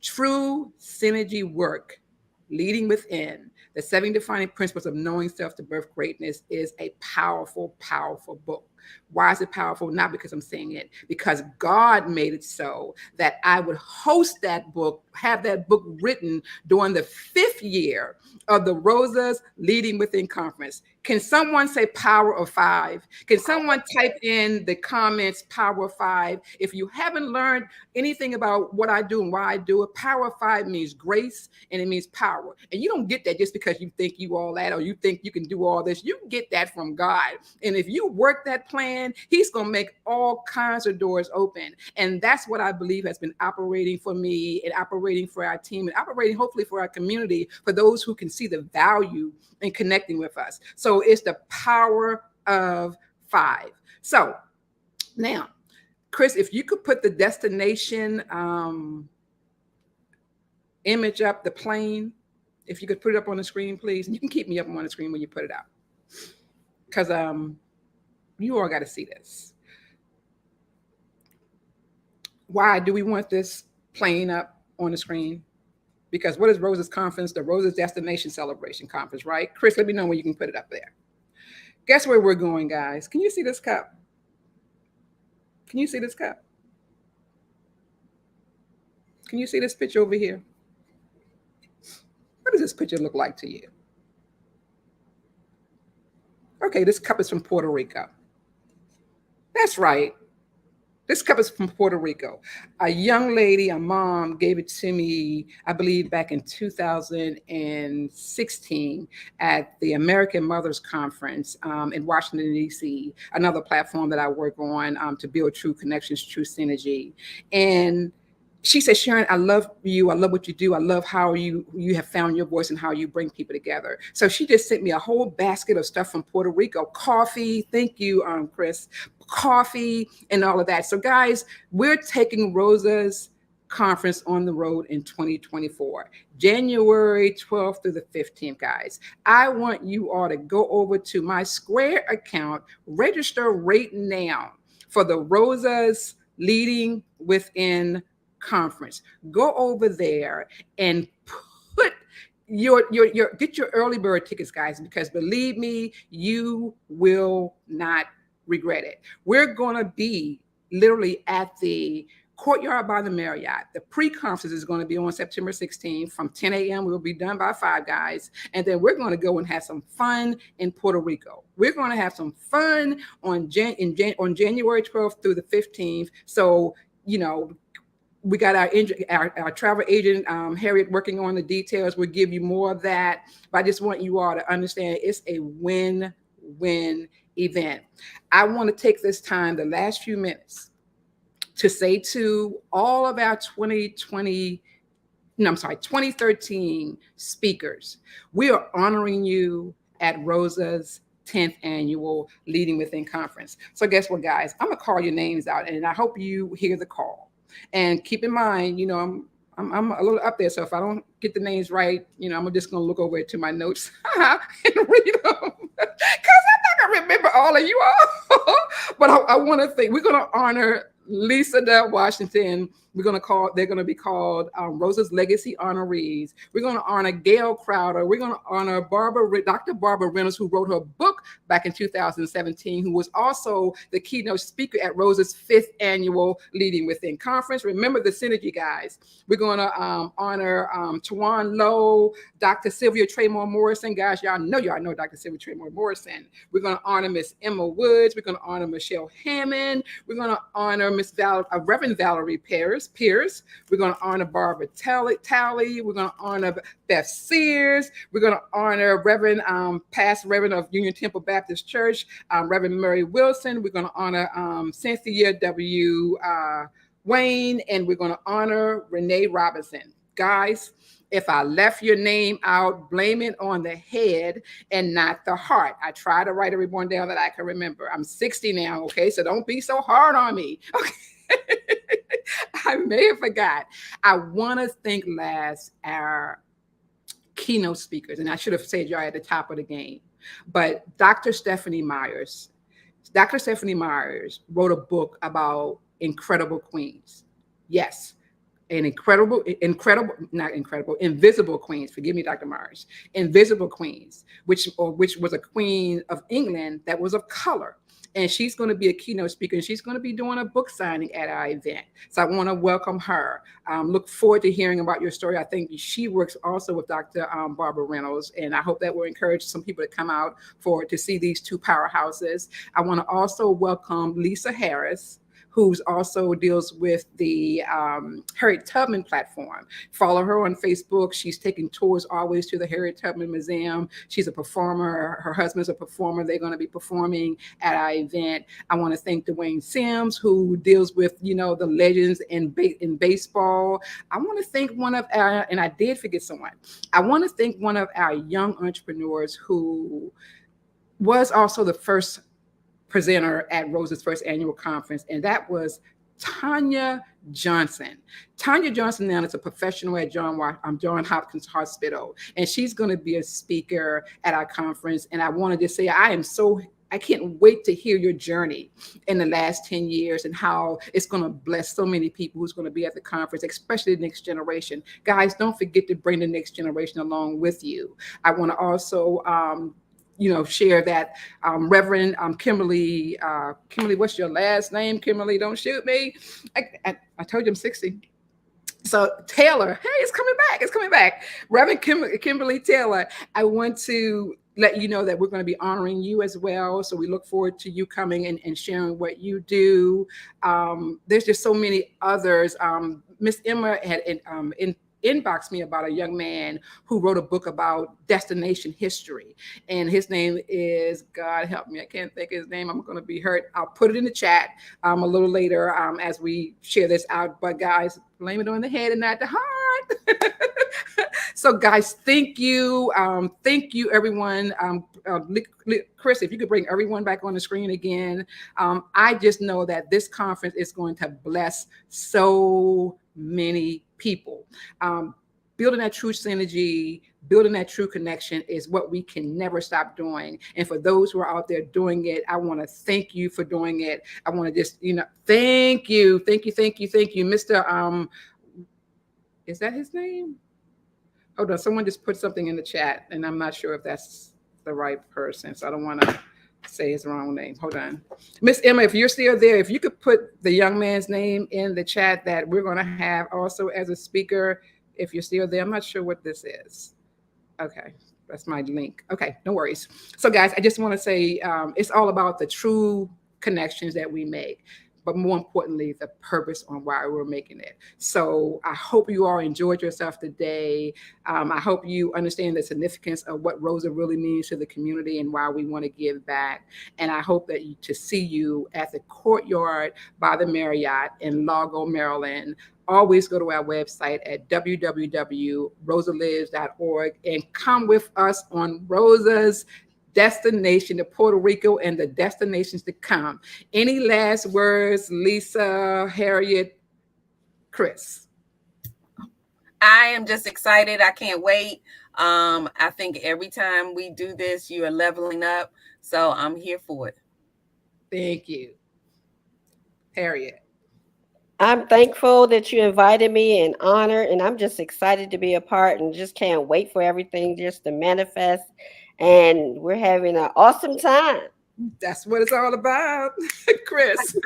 true synergy work, leading within, the 7 defining principles of knowing self to birth greatness is a powerful, powerful book. Why is it powerful? Not because I'm saying it, because God made it so that I would host that book, have that book written during the 5th year of the ROSA's Leading Within Conference. Can someone say power of 5? Can someone type in the comments power of 5? If you haven't learned anything about what I do and why I do it, power of 5 means grace and it means power. And you don't get that just because you think you all that or you think you can do all this. You get that from God. And if you work that plan, he's going to make all kinds of doors open. And that's what I believe has been operating for me and operating for our team and operating hopefully for our community, for those who can see the value in connecting with us. So it's the power of 5. So now, Chris, if you could put the destination image up, the plane, if you could put it up on the screen, please. And you can keep me up on the screen when you put it up. Because you all got to see this. Why do we want this plane up on the screen? Because what is ROSA's conference? The ROSA's Destination Celebration Conference, right? Chris, let me know when you can put it up there. Guess where we're going, guys? Can you see this cup? Can you see this cup? Can you see this picture over here? What does this picture look like to you? Okay, this cup is from Puerto Rico. That's right. This cup is from Puerto Rico. A young lady, a mom, gave it to me, I believe, back in 2016 at the American Mothers Conference in Washington, D.C., another platform that I work on to build true connections, true synergy. And she said, Sharon, I love you. I love what you do. I love how you have found your voice and how you bring people together. So she just sent me a whole basket of stuff from Puerto Rico, coffee. Thank you, Chris. Coffee and all of that. So guys, we're taking ROSA's conference on the road in 2024, January 12th through the 15th, guys. I want you all to go over to my Square account, register right now for the ROSA's Leading Within Conference. Go over there and put get your early bird tickets, guys, because believe me, you will not regret it. We're going to be literally at the Courtyard by the Marriott. The pre-conference is going to be on September 16th from 10 a.m. We'll be done by 5, guys. And then we're going to go and have some fun in Puerto Rico. We're going to have some fun on January 12th through the 15th. So, we got our travel agent, Harriet, working on the details. We'll give you more of that. But I just want you all to understand it's a win-win event. I want to take this time, the last few minutes, to say to all of our 2013 speakers, we are honoring you at ROSA's 10th annual Leading Within Conference. So guess what, guys? I'm going to call your names out, and I hope you hear the call. And keep in mind, I'm a little up there, so if I don't get the names right, I'm just gonna look over to my notes and read them because I'm not gonna remember all of you all. But I want to think we're gonna honor Lisa Dell Washington. They're gonna be called Rosa's Legacy Honorees. We're gonna honor Gail Crowder. We're gonna honor Dr. Barbara Reynolds, who wrote her book back in 2017, who was also the keynote speaker at Rosa's 5th annual Leading Within conference. Remember the synergy, guys. We're gonna honor Tawan Lowe, Dr. Sylvia Traymore Morrison. Guys, y'all know Dr. Sylvia Traymore Morrison. We're gonna honor Miss Emma Woods. We're gonna honor Michelle Hammond. We're gonna honor Reverend Valerie Pierce. We're going to honor Barbara Talley. We're going to honor Beth Sears. We're going to honor past Reverend of Union Temple Baptist Church, Reverend Murray Wilson. We're going to honor Cynthia W. Wayne, and we're going to honor Renee Robinson. Guys, if I left your name out, blame it on the head and not the heart. I try to write everyone down that I can remember. I'm 60 now, okay? So don't be so hard on me, okay? I may have forgot. I want to thank our keynote speakers, and I should have said y'all at the top of the game, but Dr. Stephanie Myers wrote a book about incredible queens. Yes. Invisible queens. Forgive me, Dr. Myers. Invisible queens, which was a queen of England that was of color. And she's going to be a keynote speaker, and she's going to be doing a book signing at our event. So I want to welcome her. Look forward to hearing about your story. I think she works also with Dr. Barbara Reynolds, and I hope that will encourage some people to come out to see these two powerhouses. I want to also welcome Lisa Harris, who also deals with the Harriet Tubman platform. Follow her on Facebook. She's taking tours always to the Harriet Tubman Museum. She's a performer. Her husband's a performer. They're going to be performing at our event. I want to thank Dwayne Sims, who deals with, the legends in baseball. I want to thank and I did forget someone. I want to thank one of our young entrepreneurs who was also the first presenter at Rosa's 1st annual conference, and that was Tanya Johnson. Tanya Johnson now is a professional at John Hopkins Hospital, and she's going to be a speaker at our conference. And I wanted to say I can't wait to hear your journey in the last 10 years and how it's going to bless so many people who's going to be at the conference, especially the next generation. Guys, don't forget to bring the next generation along with you. I want to also share that Reverend Kimberly, what's your last name? Kimberly, don't shoot me. I told you I'm 60. So Taylor, hey, it's coming back. Reverend Kimberly Taylor, I want to let you know that we're going to be honoring you as well. So we look forward to you coming and sharing what you do. There's just so many others. Miss Emma had inboxed me about a young man who wrote a book about destination history, and his name is, God help me, I can't think of his name. I'm going to be hurt. I'll put it in the chat a little later as we share this out. But guys, blame it on the head and not the heart. So guys, thank you everyone. Chris, if you could bring everyone back on the screen again. I just know that this conference is going to bless so many people. Building that true synergy, building that true connection is what we can never stop doing. And for those who are out there doing it, I want to thank you for doing it. I want to just, thank you. Mr. Is that his name? Hold on, someone just put something in the chat, and I'm not sure if that's the right person, so I don't want to say his wrong name. Hold on. Miss Emma, if you're still there, if you could put the young man's name in the chat that we're going to have also as a speaker, if you're still there. I'm not sure what this is. Okay, that's my link. Okay, no worries. So guys, I just want to say it's all about the true connections that we make, but more importantly, the purpose on why we're making it. So I hope you all enjoyed yourself today. I hope you understand the significance of what ROSA really means to the community and why we want to give back. And I hope to see you at the Courtyard by the Marriott in Largo, Maryland. Always go to our website at www.rosalives.org and come with us on Rosa's destination to Puerto Rico and the destinations to come. Any last words, Lisa, Harriet, Chris? I am just excited. I can't wait. I think every time we do this, you are leveling up. So I'm here for it. Thank you, Harriet. I'm thankful that you invited me and honored, and I'm just excited to be a part and just can't wait for everything just to manifest. And we're having an awesome time. That's what it's all about, Chris.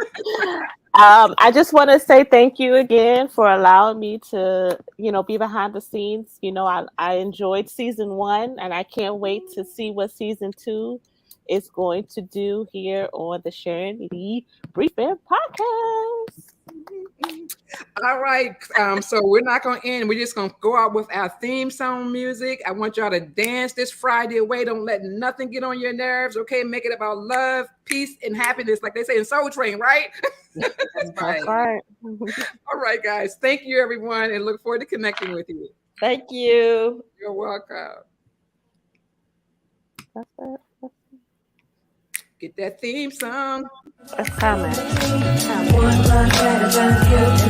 I just want to say thank you again for allowing me to, be behind the scenes. I enjoyed season 1, and I can't wait to see what season 2 is going to do here on the Sharon Lee Briefing Podcast. All right. So we're not going to end. We're just going to go out with our theme song music. I want y'all to dance this Friday away. Don't let nothing get on your nerves. Okay. Make it about love, peace, and happiness, like they say in Soul Train, right? That's right. That's right. All right, guys. Thank you, everyone, and look forward to connecting with you. Thank you. You're welcome. That's it. Get that theme song. That's coming. One love that is until